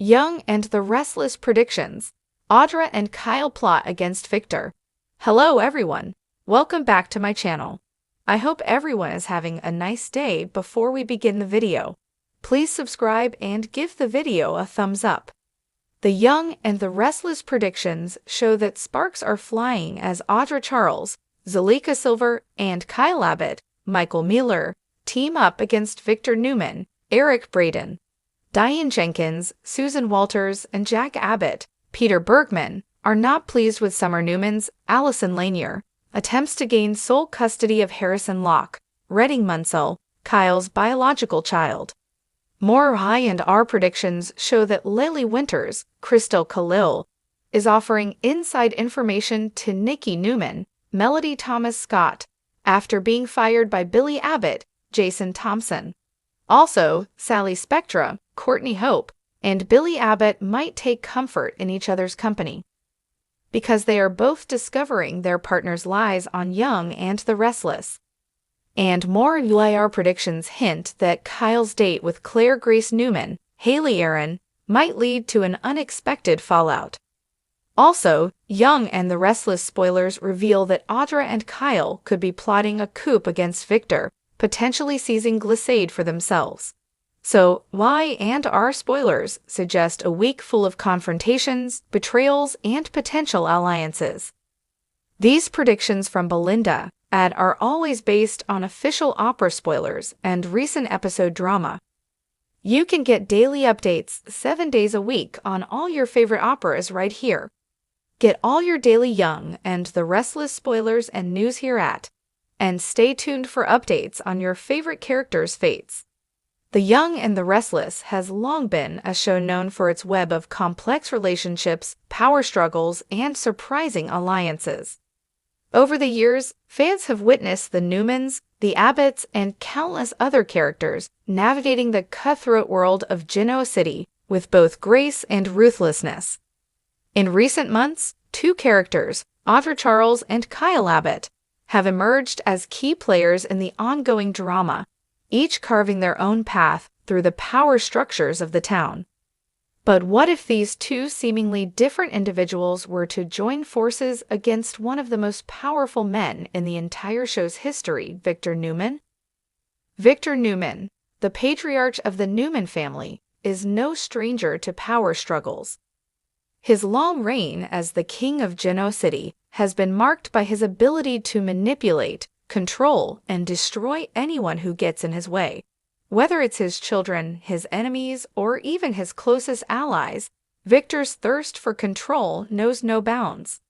Young and the Restless predictions. Audra and Kyle plot against Victor. Hello everyone. Welcome back to my channel. I hope everyone is having a nice day. Before we begin the video, please subscribe and give the video a thumbs up. The Young and the Restless predictions show that sparks are flying as Audra Charles, Zalika Silver, and Kyle Abbott, Michael Mueller, team up against Victor Newman, Eric Braden, Diane Jenkins, Susan Walters, and Jack Abbott. Peter Bergman are not pleased with Summer Newman's, Allison Lanier, attempts to gain sole custody of Harrison Locke, Redding Munsell, Kyle's biological child. More I&R predictions show that Lily Winters, Crystal Khalil, is offering inside information to Nikki Newman, Melody Thomas Scott, after being fired by Billy Abbott, Jason Thompson. Also, Sally Spectra, Courtney Hope, and Billy Abbott might take comfort in each other's company, because they are both discovering their partner's lies on Young and the Restless. And more I&R predictions hint that Kyle's date with Claire Grace Newman, Haley Aaron, might lead to an unexpected fallout. Also, Young and the Restless spoilers reveal that Audra and Kyle could be plotting a coup against Victor, potentially seizing Glissade for themselves. So, Y&R spoilers suggest a week full of confrontations, betrayals, and potential alliances. These predictions from Belinda are always based on official opera spoilers and recent episode drama. You can get daily updates 7 days a week on all your favorite operas right here. Get all your daily Young and the Restless spoilers and news here and stay tuned for updates on your favorite characters' fates. The Young and the Restless has long been a show known for its web of complex relationships, power struggles, and surprising alliances. Over the years, fans have witnessed the Newmans, the Abbotts, and countless other characters navigating the cutthroat world of Genoa City with both grace and ruthlessness. In recent months, two characters, Audra Charles and Kyle Abbott, have emerged as key players in the ongoing drama, each carving their own path through the power structures of the town. But what if these two seemingly different individuals were to join forces against one of the most powerful men in the entire show's history, Victor Newman? Victor Newman, the patriarch of the Newman family, is no stranger to power struggles. His long reign as the king of Genoa City has been marked by his ability to manipulate, control, and destroy anyone who gets in his way. Whether it's his children, his enemies, or even his closest allies, Victor's thirst for control knows no bounds.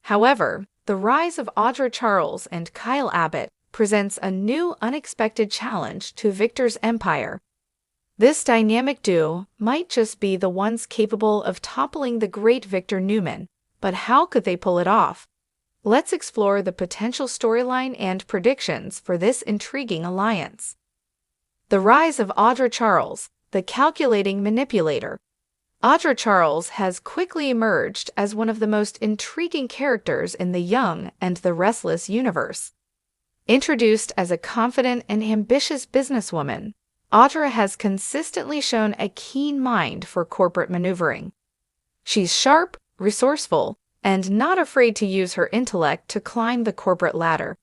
However, the rise of Audra Charles and Kyle Abbott presents a new, unexpected challenge to Victor's empire. This dynamic duo might just be the ones capable of toppling the great Victor Newman, but how could they pull it off? Let's explore the potential storyline and predictions for this intriguing alliance. The rise of Audra Charles, the calculating manipulator. Audra Charles has quickly emerged as one of the most intriguing characters in the Young and the Restless universe. Introduced as a confident and ambitious businesswoman, Audra has consistently shown a keen mind for corporate maneuvering. She's sharp, resourceful, and not afraid to use her intellect to climb the corporate ladder.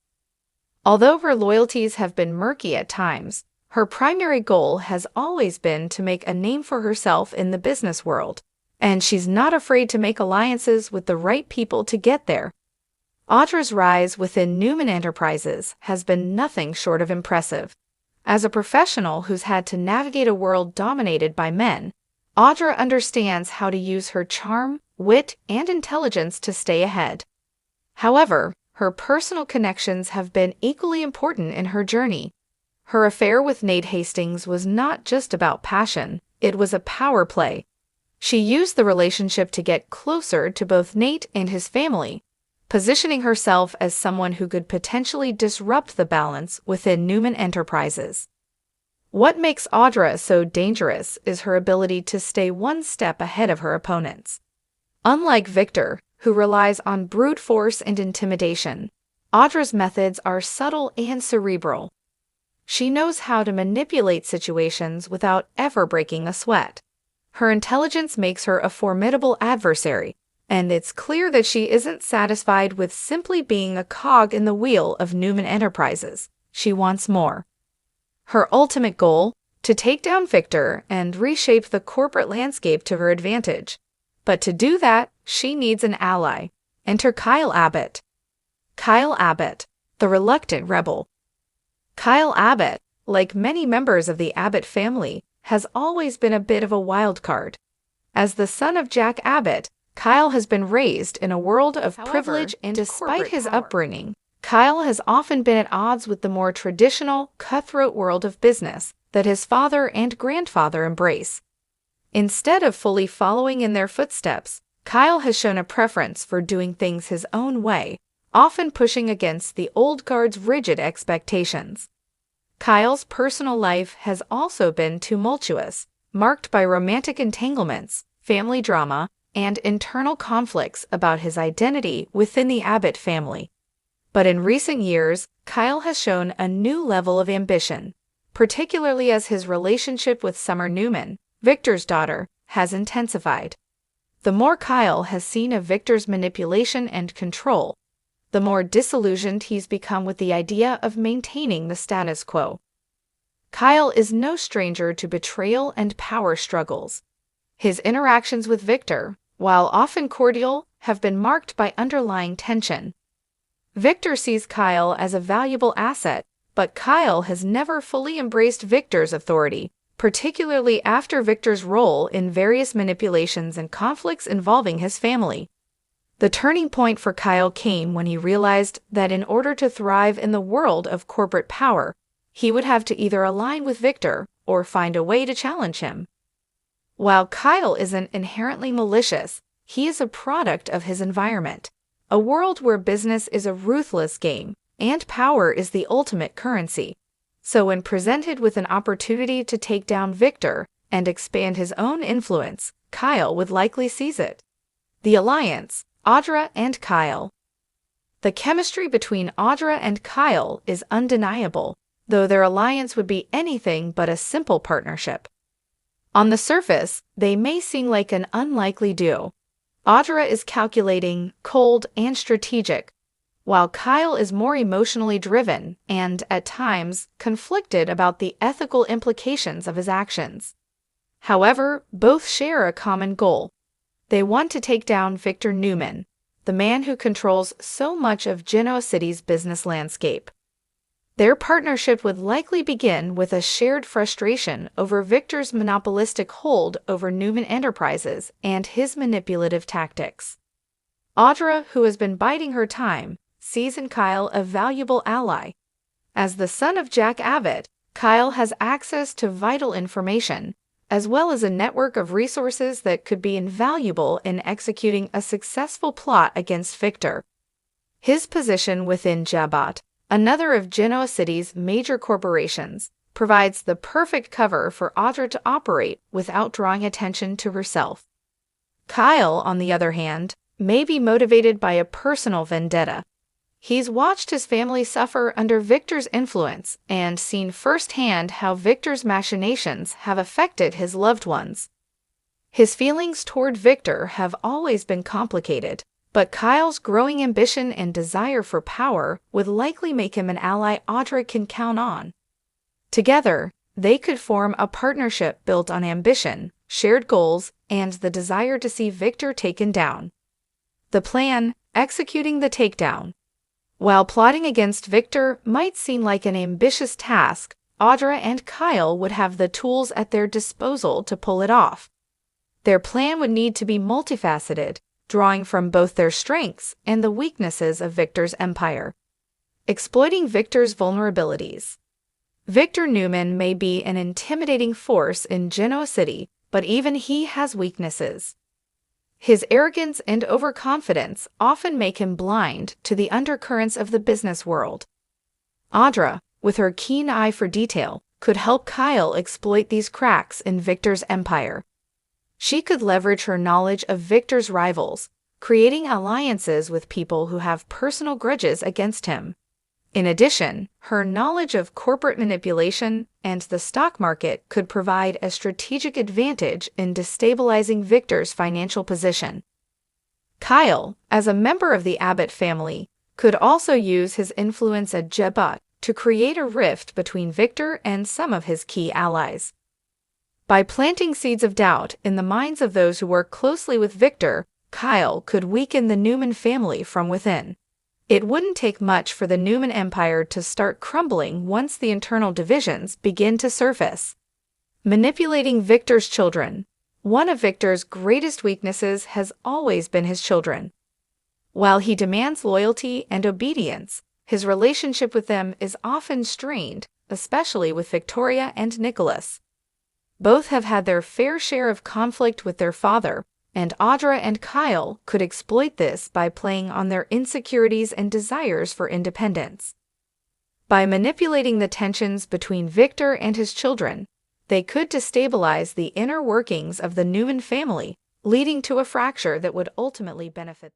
Although her loyalties have been murky at times, her primary goal has always been to make a name for herself in the business world, and she's not afraid to make alliances with the right people to get there. Audra's rise within Newman Enterprises has been nothing short of impressive. As a professional who's had to navigate a world dominated by men, Audra understands how to use her charm, wit, and intelligence to stay ahead. However, her personal connections have been equally important in her journey. Her affair with Nate Hastings was not just about passion, it was a power play. She used the relationship to get closer to both Nate and his family, positioning herself as someone who could potentially disrupt the balance within Newman Enterprises. What makes Audra so dangerous is her ability to stay one step ahead of her opponents. Unlike Victor, who relies on brute force and intimidation, Audra's methods are subtle and cerebral. She knows how to manipulate situations without ever breaking a sweat. Her intelligence makes her a formidable adversary, and it's clear that she isn't satisfied with simply being a cog in the wheel of Newman Enterprises. She wants more. Her ultimate goal? To take down Victor and reshape the corporate landscape to her advantage. But to do that, she needs an ally. Enter Kyle Abbott. Kyle Abbott, the reluctant rebel. Kyle Abbott, like many members of the Abbott family, has always been a bit of a wild card. As the son of Jack Abbott, Kyle has been raised in a world of privilege and despite his upbringing, Kyle has often been at odds with the more traditional, cutthroat world of business that his father and grandfather embrace. Instead of fully following in their footsteps, Kyle has shown a preference for doing things his own way, often pushing against the old guard's rigid expectations. Kyle's personal life has also been tumultuous, marked by romantic entanglements, family drama, and internal conflicts about his identity within the Abbott family. But in recent years, Kyle has shown a new level of ambition, particularly as his relationship with Summer Newman, Victor's daughter, has intensified. The more Kyle has seen of Victor's manipulation and control, the more disillusioned he's become with the idea of maintaining the status quo. Kyle is no stranger to betrayal and power struggles. His interactions with Victor, while often cordial, have been marked by underlying tension. Victor sees Kyle as a valuable asset, but Kyle has never fully embraced Victor's authority, particularly after Victor's role in various manipulations and conflicts involving his family. The turning point for Kyle came when he realized that in order to thrive in the world of corporate power, he would have to either align with Victor or find a way to challenge him. While Kyle isn't inherently malicious, he is a product of his environment, a world where business is a ruthless game and power is the ultimate currency. So when presented with an opportunity to take down Victor and expand his own influence, Kyle would likely seize it. The alliance, Audra and Kyle. The chemistry between Audra and Kyle is undeniable, though their alliance would be anything but a simple partnership. On the surface, they may seem like an unlikely duo. Audra is calculating, cold, and strategic, while Kyle is more emotionally driven and, at times, conflicted about the ethical implications of his actions. However, both share a common goal. They want to take down Victor Newman, the man who controls so much of Genoa City's business landscape. Their partnership would likely begin with a shared frustration over Victor's monopolistic hold over Newman Enterprises and his manipulative tactics. Audra, who has been biding her time, sees in Kyle a valuable ally. As the son of Jack Abbott, Kyle has access to vital information, as well as a network of resources that could be invaluable in executing a successful plot against Victor. His position within Jabot, another of Genoa City's major corporations, provides the perfect cover for Audra to operate without drawing attention to herself. Kyle, on the other hand, may be motivated by a personal vendetta. He's watched his family suffer under Victor's influence and seen firsthand how Victor's machinations have affected his loved ones. His feelings toward Victor have always been complicated, but Kyle's growing ambition and desire for power would likely make him an ally Audra can count on. Together, they could form a partnership built on ambition, shared goals, and the desire to see Victor taken down. The plan: executing the takedown. While plotting against Victor might seem like an ambitious task, Audra and Kyle would have the tools at their disposal to pull it off. Their plan would need to be multifaceted, drawing from both their strengths and the weaknesses of Victor's empire. Exploiting Victor's vulnerabilities. Victor Newman may be an intimidating force in Genoa City, but even he has weaknesses. His arrogance and overconfidence often make him blind to the undercurrents of the business world. Audra, with her keen eye for detail, could help Kyle exploit these cracks in Victor's empire. She could leverage her knowledge of Victor's rivals, creating alliances with people who have personal grudges against him. In addition, her knowledge of corporate manipulation and the stock market could provide a strategic advantage in destabilizing Victor's financial position. Kyle, as a member of the Abbott family, could also use his influence at Jebba to create a rift between Victor and some of his key allies. By planting seeds of doubt in the minds of those who work closely with Victor, Kyle could weaken the Newman family from within. It wouldn't take much for the Newman empire to start crumbling once the internal divisions begin to surface. Manipulating Victor's children. One of Victor's greatest weaknesses has always been his children. While he demands loyalty and obedience, his relationship with them is often strained, especially with Victoria and Nicholas. Both have had their fair share of conflict with their father, and Audra and Kyle could exploit this by playing on their insecurities and desires for independence. By manipulating the tensions between Victor and his children, they could destabilize the inner workings of the Newman family, leading to a fracture that would ultimately benefit them.